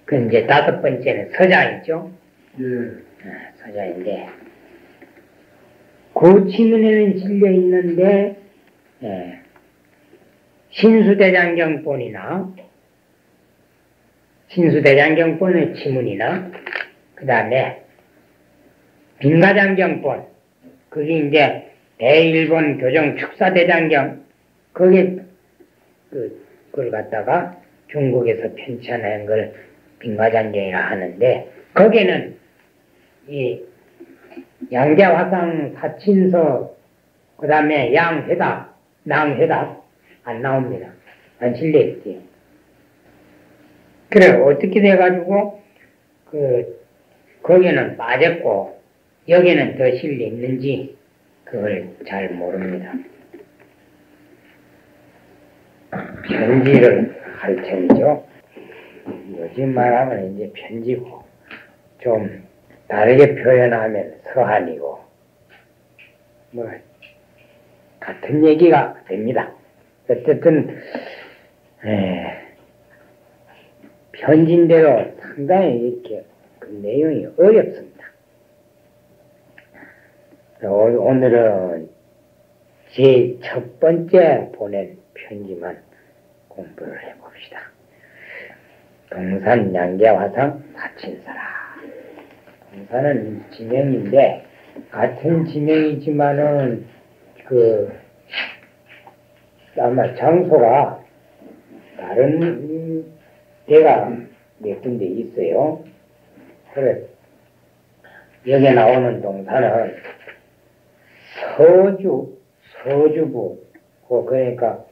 그 이제 다섯 번째는 서장이죠. 예. 서장인데, 그 지문에는 실려 있는데, 신수대장경본의 지문이나, 그 다음에 빈가장경본, 그게 이제 대일본 교정 축사대장경, 그걸 갖다가 중국에서 편찬한 걸 빈가장경이라 하는데, 거기에는 이 양계화상 사친서, 그 다음에 양회답, 낭회답 안 나옵니다. 안 실려 있어요. 그래, 어떻게 돼가지고, 거기는 빠졌고, 여기는 더 실려 있는지, 그걸 잘 모릅니다. 편지를 할 텐데요. 요즘 말하면 이제 편지고, 좀 다르게 표현하면 서한이고, 뭐, 같은 얘기가 됩니다. 어쨌든, 편지인데도 상당히 이렇게 그 내용이 어렵습니다. 오늘은 제 첫 번째 보낸 편지만 공부를 해봅시다. 동산 양계화상 사친사라. 동산은 지명인데 같은 지명이지만은 아마 장소가 다른 데가 몇 군데 있어요. 그래, 여기 나오는 동산은 서주부, 그러니까,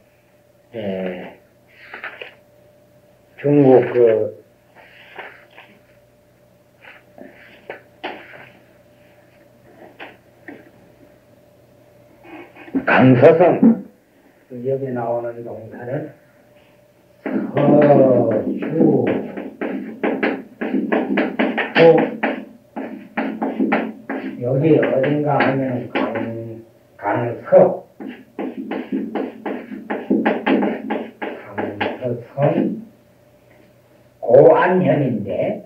중국 강서성, 여기 나오는 동산은 서주부, 여기 어딘가 하면 강서성, 고안현인데,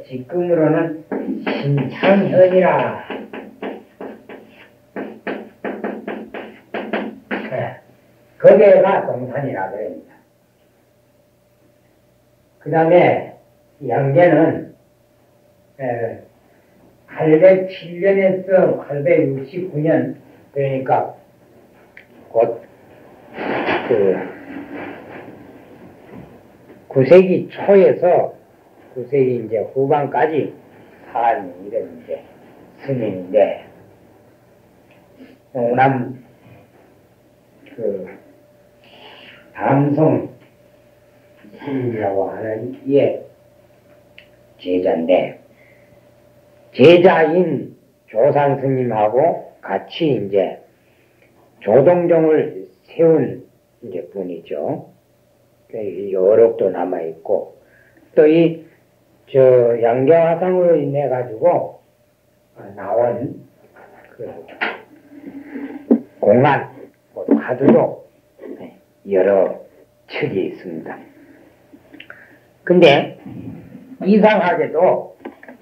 지금으로는 신창현이라. 거기가 동산이라 그럽니다. 그 다음에 양계는 807년에서 869년, 그러니까 곧 9세기 초에서 9세기 이제 후반까지 산 이런 이제 스님인데, 호남 담성 스님이라고 하는 이의 제자인데, 제자인 조상 스님하고 같이 이제 조동종을 세운 이제 분이죠. 여록도 남아있고, 또 양계화상으로 인해 가지고 나온 공안, 화두도 여러 척이 있습니다. 근데 이상하게도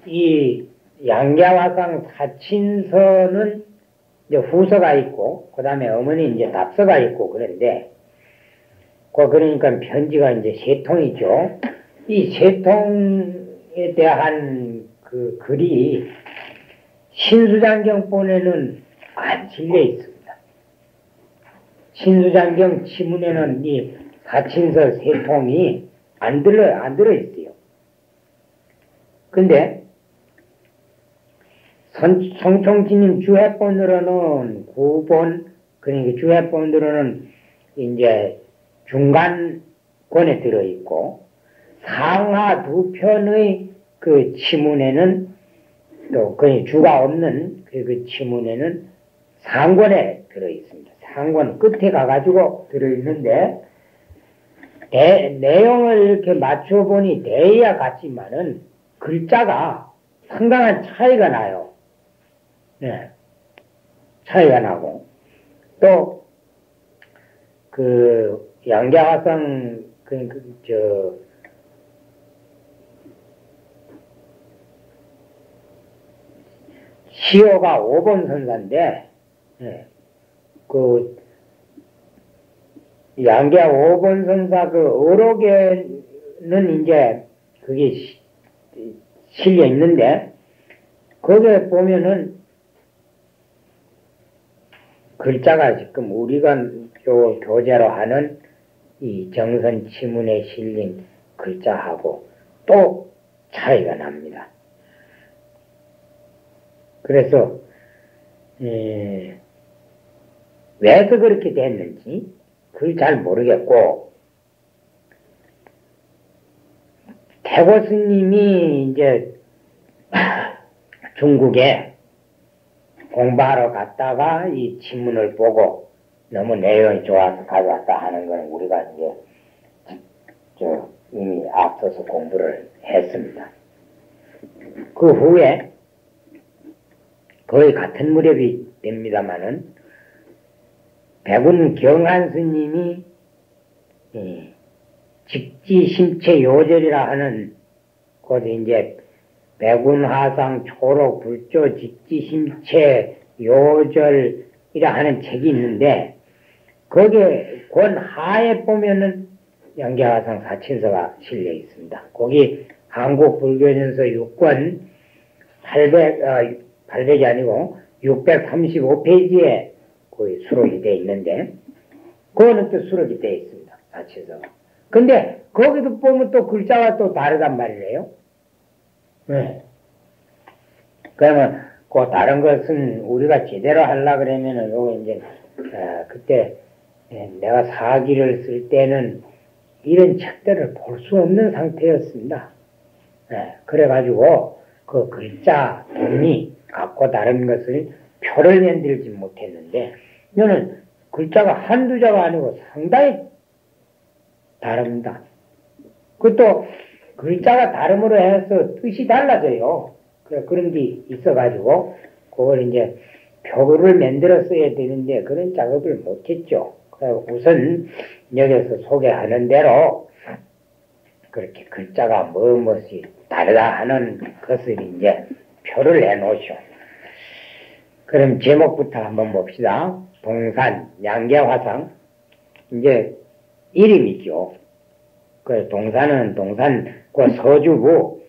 이 양계화상 사친서는 이제 후서가 있고, 그 다음에 어머니 이제 답서가 있고, 그런데, 그러니까 편지가 이제 세 통이죠. 이 세 통에 대한 그 글이 신수장경본에는 안 실려 있습니다. 신수장경 지문에는 이 사친서 세 통이 안 들어있어요. 근데, 성총지님 주해본으로는 9본, 그러니까 주해본으로는 이제 중간권에 들어있고, 상하 두 편의 그 지문에는 또 거의 주가 없는 그 지문에는 상권에 들어있습니다. 상권 끝에 가가지고 들어있는데, 내용을 이렇게 맞춰보니 대야 같지만은 글자가 상당한 차이가 나요. 네. 차이가 나고, 또 그 양자화성 시호가 5번 선사인데, 예, 그 양자 5번 선사 그 어록에는 이제 그게 실려 있는데, 거기에 보면은 글자가 지금 우리가 교재로 하는 이 정선치문에 실린 글자하고 또 차이가 납니다. 그래서 왜서 그렇게 됐는지 그걸 잘 모르겠고, 태고 스님이 이제 중국에 공부하러 갔다가 이 지문을 보고 너무 내용이 좋아서 가져왔다 하는 건 우리가 이제 이미 앞서서 공부를 했습니다. 그 후에 거의 같은 무렵이 됩니다마는 백운 경한 스님이 직지심체 요절이라 하는 곳에 이제 백운화상 초록 불조 직지심체 요절이라 하는 책이 있는데, 거기에 권하에 보면은 양자화상 사친서가 실려 있습니다. 거기 한국불교전서 6권 800이 아니고 635페이지에 거의 수록이 되어 있는데, 그거는 또 수록이 되어 있습니다. 사친서가. 근데 거기도 보면 또 글자가 또 다르단 말이에요. 네. 그러면 그 다른 것은 우리가 제대로 하려고 그러면은 요거 이제 그때 내가 사기를 쓸 때는 이런 책들을 볼 수 없는 상태였습니다. 그래가지고 그 글자 동이 갖고 다른 것을 표를 만들지 못했는데, 이거는 글자가 한두 자가 아니고 상당히 다릅니다. 그것도 글자가 다름으로 해서 뜻이 달라져요. 그런 게 있어가지고 그걸 이제 표를 만들어 써야 되는데 그런 작업을 못했죠. 우선 여기서 소개하는 대로 그렇게 글자가 무엇이 다르다 하는 것을 이제 표를 해놓으시오. 그럼 제목부터 한번 봅시다. 동산, 양계화상. 이제 이름이죠. 그 동산은 그 서주부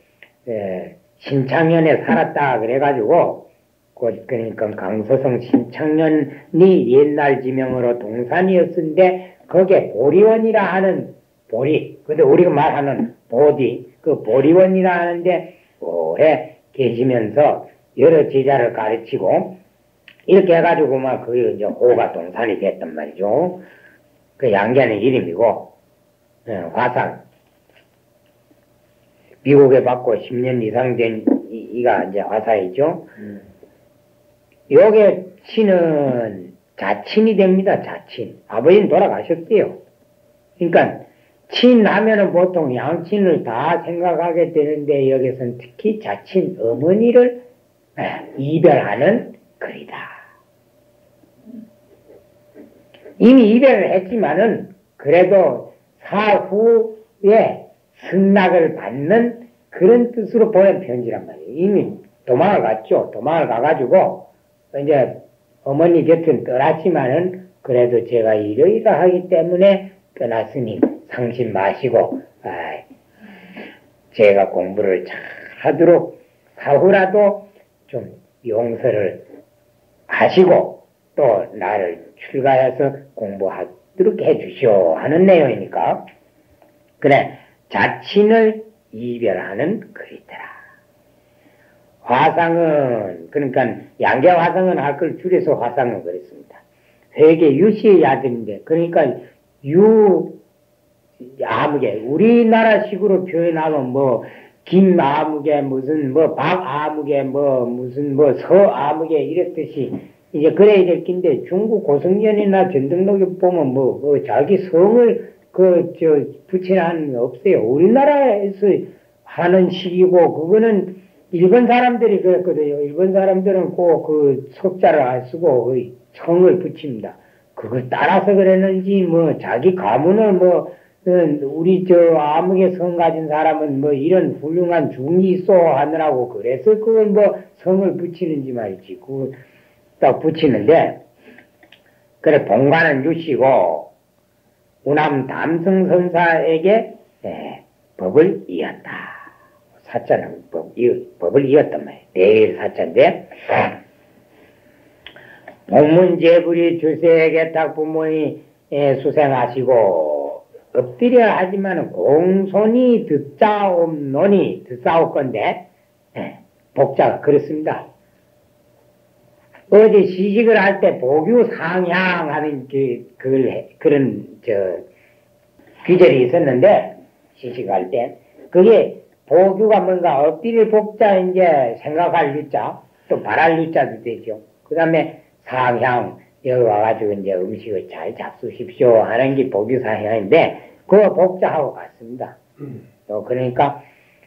신창년에 살았다 그래가지고, 그러니까 강서성 신창년이 옛날 지명으로 동산이었는데 거기에 보리원이라 하는 보리, 근데 우리가 말하는 보디, 그 보리원이라 하는데 오래 계시면서 여러 제자를 가르치고 이렇게 해가지고 막 그게 이제 호가 동산이 됐단 말이죠. 그 양자는 이름이고, 화상. 미국에 받고 10년 이상 된 이가 이제 화사이죠. 요게 친은 자친이 됩니다. 자친. 아버지는 돌아가셨어요. 그러니까 친하면은 보통 양친을 다 생각하게 되는데 여기서는 특히 자친 어머니를 이별하는 글이다. 이미 이별을 했지만은 그래도 사후에 승낙을 받는 그런 뜻으로 보낸 편지란 말이에요. 이미 도망을 갔죠. 도망을 가가지고 이제 어머니 곁은 떠났지만은 그래도 제가 이러이러하기 때문에 떠났으니 상심 마시고 제가 공부를 잘 하도록 사후라도 좀 용서를 하시고 또 나를 출가해서 공부하도록 해주시오 하는 내용이니까, 그래 자친을 이별하는 글이더라. 화상은, 그러니까 양계화상은 할 걸 줄여서 화상은 그랬습니다. 회계 유씨의 아들인데, 그러니까 아무개, 우리나라식으로 표현하면 뭐 김아무개 무슨 뭐 박아무개 뭐 무슨 뭐 서아무개 이랬듯이 이제 그래야 될 낀데, 중국 고성년이나 전등록에 보면 뭐 자기 성을 붙이는 없어요. 우리나라에서 하는 식이고, 그거는 일본 사람들이 그랬거든요. 일본 사람들은 꼭 그 석자를 안 쓰고 성을 붙입니다. 그걸 따라서 그랬는지, 뭐, 자기 가문을 뭐, 우리 아무개 성 가진 사람은 뭐 이런 훌륭한 중이 있어 하느라고 그래서 그걸 뭐 성을 붙이는지 말이지. 그걸 딱 붙이는데, 그래, 본관은 유씨고, 우남 담승선사에게 법을 이었다. 사자는 법을 이었단 말이에요. 내일 사자인데, 복문제불이 주세에게 딱 부모니 수생하시고, 엎드려 하지만 공손히 듣자옵노니, 듣사옵건데, 복자가 그렇습니다. 어제 시식을 할 때 보규 상향하는 그런 규절이 있었는데, 시식할 때, 그게 보규가 뭔가 엎드릴 복자 이제 생각할 유자, 또 바랄 유자도 되죠. 그 다음에 상향, 여기 와가지고 이제 음식을 잘 잡수십시오 하는 게 보규 상향인데, 그거 복자하고 같습니다. 그러니까,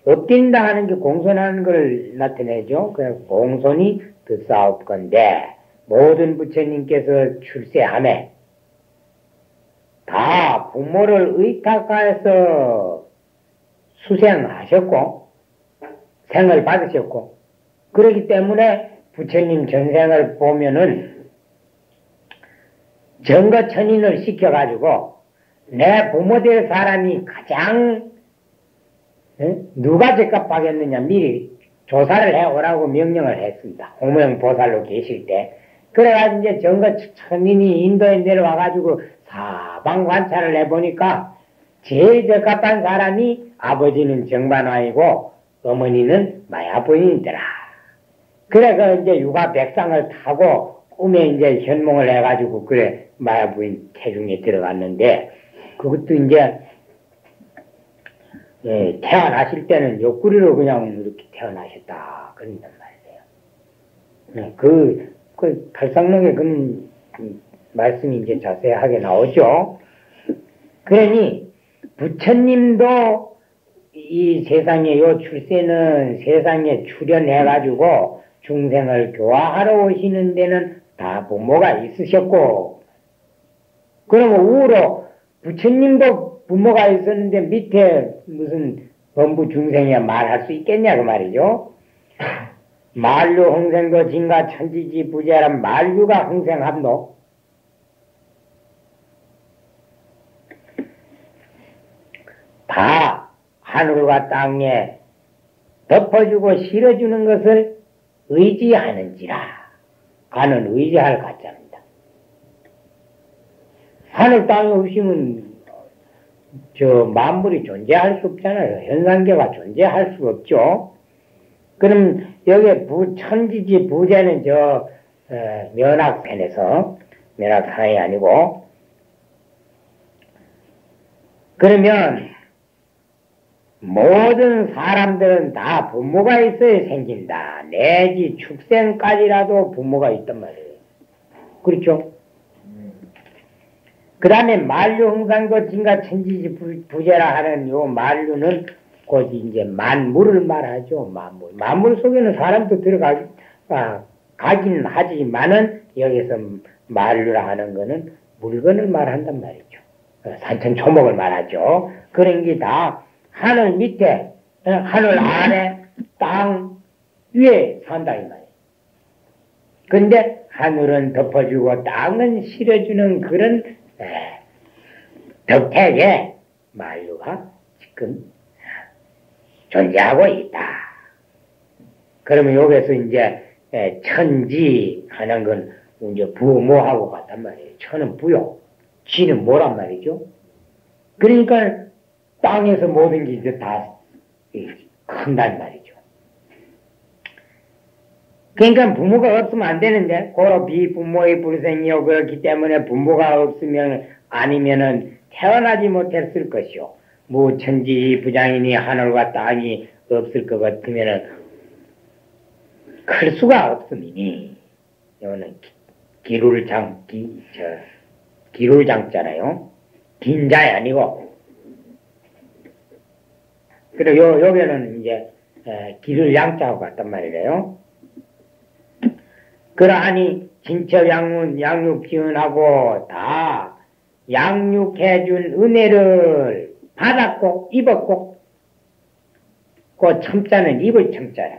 엎드린다 하는 게 공손하는 걸 나타내죠. 그래서 공손히 듣사옵건데, 모든 부처님께서 출세함에, 다 부모를 의탁하여서 수생하셨고, 생을 받으셨고, 그렇기 때문에 부처님 전생을 보면은, 정거천인을 시켜가지고, 내 부모 될 사람이 가장, 누가 적합하겠느냐, 미리 조사를 해오라고 명령을 했습니다. 홍모형 보살로 계실 때. 그래가지고 이제 정거천인이 인도에 내려와가지고 사방 관찰을 해보니까, 제일 적합한 사람이 아버지는 정반화이고, 어머니는 마야부인이더라. 그래서 이제 육아 백상을 타고 꿈에 이제 현몽을 해가지고 그래 마야부인 태중에 들어갔는데, 그것도 이제 태어나실 때는 옆구리로 그냥 이렇게 태어나셨다 그런단 말이에요. 그 팔상록에 그런 말씀이 이제 자세하게 나오죠. 그러니 부처님도 이 세상에 요 출세는 세상에 출연해가지고 중생을 교화하러 오시는 데는 다 부모가 있으셨고, 그러면 우로 부처님도 부모가 있었는데 밑에 무슨 범부 중생이야 말할 수 있겠냐 그 말이죠. 만류 흥생도 진가 천지지 부재란 만류가 흥생함도, 다 하늘과 땅에 덮어주고 실어주는 것을 의지하는지라. 가는 의지할 가짜입니다. 하늘 땅이 없으면 만물이 존재할 수 없잖아요. 현상계가 존재할 수 없죠. 그럼 여기 천지지 부재는 면학편에서, 면학상이 아니고, 그러면 모든 사람들은 다 부모가 있어야 생긴다. 내지 축생까지라도 부모가 있단 말이에요. 그렇죠? 그 다음에 만류 흥상도 진가 천지지 부재라 하는 요 만류는 곧 이제 만물을 말하죠. 만물 속에는 사람도 가긴 하지만은 여기서 만류라 하는 거는 물건을 말한단 말이죠. 산천초목을 말하죠. 그런 게 다 하늘 밑에, 하늘 아래, 땅 위에 산다 이 말이에요. 근데 하늘은 덮어주고 땅은 실어주는 그런 덕택에 만류가 지금 존재하고 있다. 그러면 여기서 이제 천지 하는 건 이제 부모하고 같단 말이에요. 천은 부요, 지는 뭐란 말이죠. 그러니까 땅에서 모든 게 이제 다 큰단 말이죠. 그러니까 부모가 없으면 안 되는데, 고로 비부모의 불생이요. 그렇기 때문에 부모가 없으면, 아니면은 태어나지 못했을 것이요. 무천지 부장이니 하늘과 땅이 없을 것 같으면은 클 수가 없음이니, 이거는 기룰장잖아요. 긴자이 아니고. 그리고 여기는 이제 기를 양자하고 같단 말이에요. 그러하니 진처양문 양육지원하고 다 양육해준 은혜를 받았고 입었고 그 첨자는 입을 첨자라.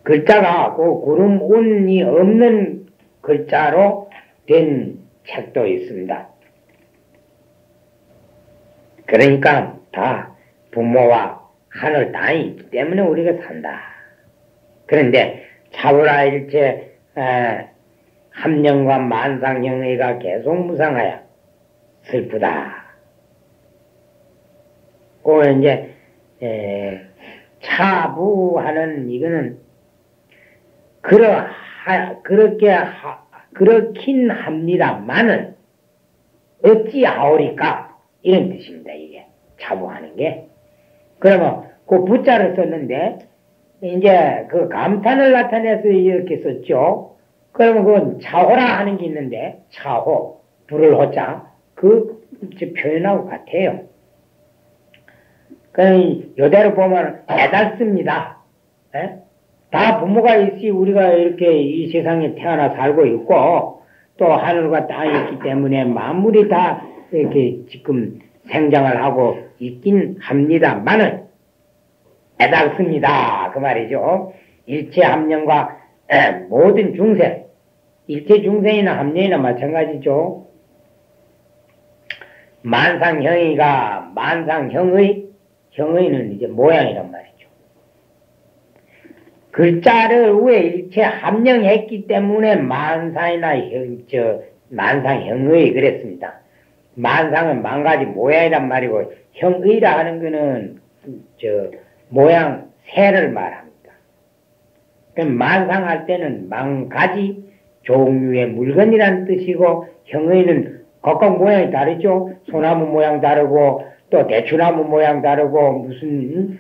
글자가 그 구름 운이 없는 글자로 된 책도 있습니다. 그러니까 다 부모와 하늘 땅이 있기 때문에 우리가 산다. 그런데 차불아 일체 함령과 만상형의가 계속 무상하여 슬프다. 그 이제 차부하는 이거는 그렇긴 합니다만은 어찌하오리까 이런 뜻입니다. 이게 차부하는 게. 그러면 그 부자를 썼는데 이제 그 감탄을 나타내서 이렇게 썼죠. 그러면 그건 차호라 하는 게 있는데 차호 불을 호자 그 표현하고 같아요. 그럼 요대로 보면 애달습니다. 에? 다 부모가 있이 우리가 이렇게 이 세상에 태어나 살고 있고 또 하늘과 땅이 있기 때문에 만물이 다 이렇게 지금 생장을 하고 있긴 합니다만은 애달습니다. 그 말이죠. 일체 함령과 모든 중생, 일체 중생이나 함령이나 마찬가지죠. 만상형의가 형의는 이제 모양이란 말이죠. 글자를 위에 일체 함령했기 때문에 만상이나 만상형의 그랬습니다. 만상은 만 가지 모양이란 말이고 형의라 하는 거는 모양 새를 말합니다. 그럼 만상할 때는 만 가지 종류의 물건이라는 뜻이고 형의는 각각 모양이 다르죠. 소나무 모양 다르고 또 대추나무 모양 다르고 무슨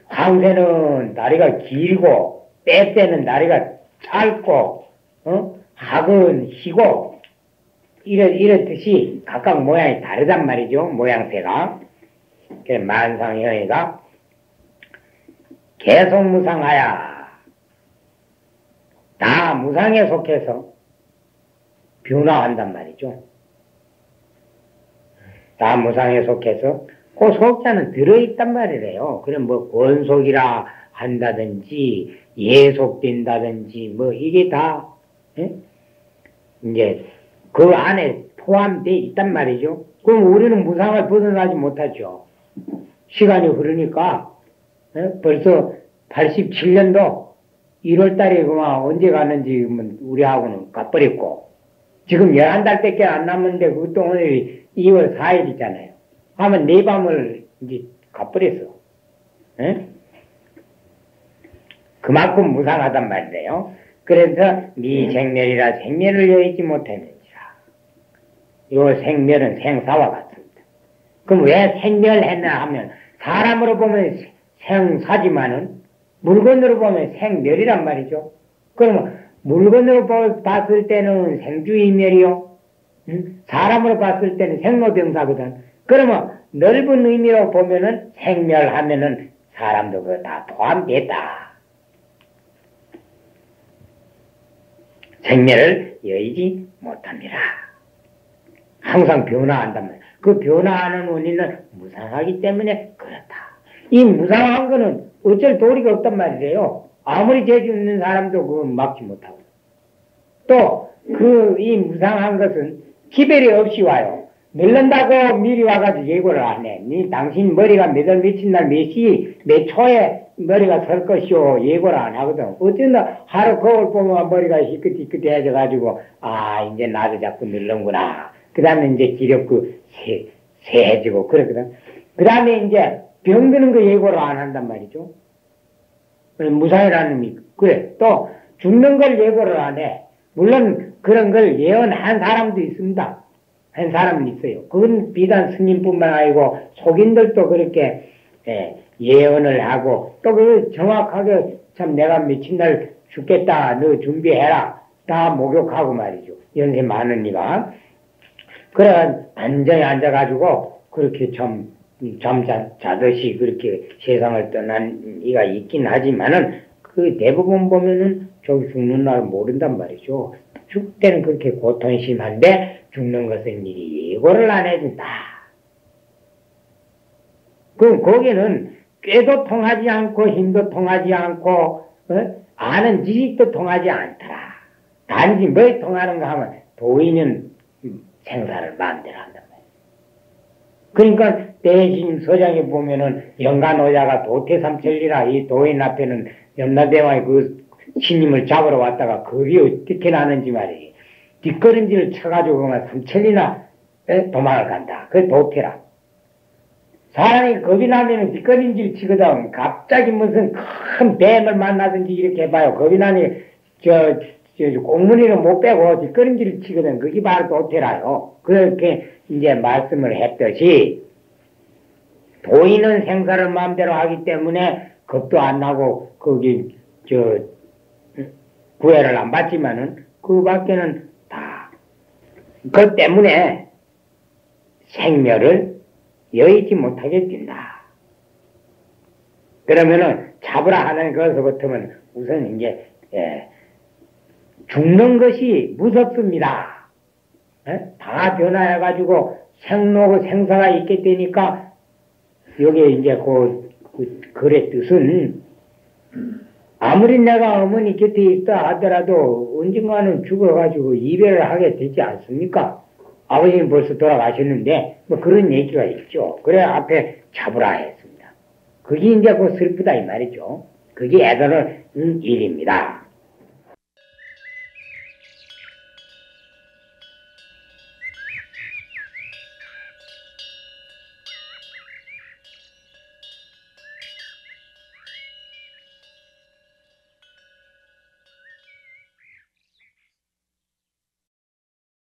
황새는 다리가 길고 빼새는 다리가 짧고 학은 희고 이렇듯이 각각 모양이 다르단 말이죠. 모양새가. 그래서 만상형의가 계속 무상하여 다 무상에 속해서 변화한단 말이죠. 다 무상에 속해서 그 속자는 들어있단 말이래요. 그럼 권속이라 한다든지 예속된다든지 이게 다 이제 그 안에 포함되어 있단 말이죠. 그럼 우리는 무상을 벗어나지 못하죠. 시간이 흐르니까 벌써 87년도 1월달에 그만 언제 갔는지 우리하고는 가버렸고 지금 11달밖에 안 남았는데 그것도 오늘 2월 4일이잖아요. 하면 네 밤을 이제 가버렸어. 그만큼 무상하단 말이에요. 그래서 네 생멸이라 생멸을 여의지 못했는지라. 요 생멸은 생사와 같습니다. 그럼 왜 생멸했나 하면 사람으로 보면 생사지만은 물건으로 보면 생멸이란 말이죠. 그러면 물건으로 봤을 때는 생주이멸이요. 사람으로 봤을 때는 생로병사거든. 그러면 넓은 의미로 보면은 생멸하면은 사람도 그거 다 포함됐다. 생멸을 여의지 못합니다. 항상 변화한단 말이야. 그 변화하는 원인은 무상하기 때문에 그렇다. 이 무상한 거는 어쩔 도리가 없단 말이에요. 아무리 재주 있는 사람도 그건 막지 못하고. 또 이 무상한 것은 기별이 없이 와요. 늙는다고 미리 와가지고 예고를 안 해. 당신 머리가 몇 월 며칠 날 몇 시 몇 초에 머리가 설 것이오 예고를 안 하거든. 어쩐다 하루 거울 보면 머리가 희끗희끗해져가지고 이제 나도 자꾸 늙는구나. 그 다음에 이제 기력도 세해지고 그러거든. 그 다음에 이제 병드는 거 예고를 안 한단 말이죠. 무상이라는 의미. 그래. 또 죽는 걸 예고를 안 해. 물론 그런 걸 예언한 사람도 있습니다. 한 사람은 있어요. 그건 비단 스님뿐만 아니고 속인들도 그렇게 예언을 하고 또 그 정확하게 참 내가 며칠 날 죽겠다 너 준비해라 다 목욕하고 말이죠. 연세 많은 이가 그래 안전히 앉아가지고 그렇게 자듯이 그렇게 세상을 떠난 이가 있긴 하지만은 그 대부분 보면은 저기 죽는 날 모른단 말이죠. 죽을 때는 그렇게 고통심한데 죽는 것은 미리 예고를 안 해준다. 그럼 거기는 꾀도 통하지 않고 힘도 통하지 않고 아는 지식도 통하지 않더라. 단지 뭐 통하는가 하면 도인은 생사를 마음대로 한단 말이에요. 그러니까 대신 서장에 보면은 영가노자가 도태삼천리라 이 도인 앞에는 염라대왕이 그 신님을 잡으러 왔다가 겁이 어떻게 나는지 말이에요. 뒷걸음질을 쳐가지고 그만 삼천리나 도망을 간다. 그게 도태라. 사람이 겁이 나면은 뒷걸음질 치거든. 갑자기 무슨 큰 뱀을 만나든지 이렇게 해봐요. 겁이 나니 공문이는 못 빼고 뒷걸음질을 치거든. 그게 바로 도태라요. 그렇게 이제 말씀을 했듯이 도인은 생사를 마음대로 하기 때문에 겁도 안 나고 거기 구애를 안 받지만은 그 밖에는 다 그 때문에 생멸을 여의치 못하게 된다. 그러면은 잡으라 하는 것부터는 우선 이제 죽는 것이 무섭습니다. 다 변화해가지고 생로고 생사가 있게 되니까 여기에 이제 그 글의 뜻은 아무리 내가 어머니 곁에 있다 하더라도 언젠가는 죽어가지고 이별을 하게 되지 않습니까? 아버지는 벌써 돌아가셨는데 뭐 그런 얘기가 있죠. 그래 앞에 잡으라 했습니다. 그게 이제 그 슬프다 이 말이죠. 그게 애도는 일입니다.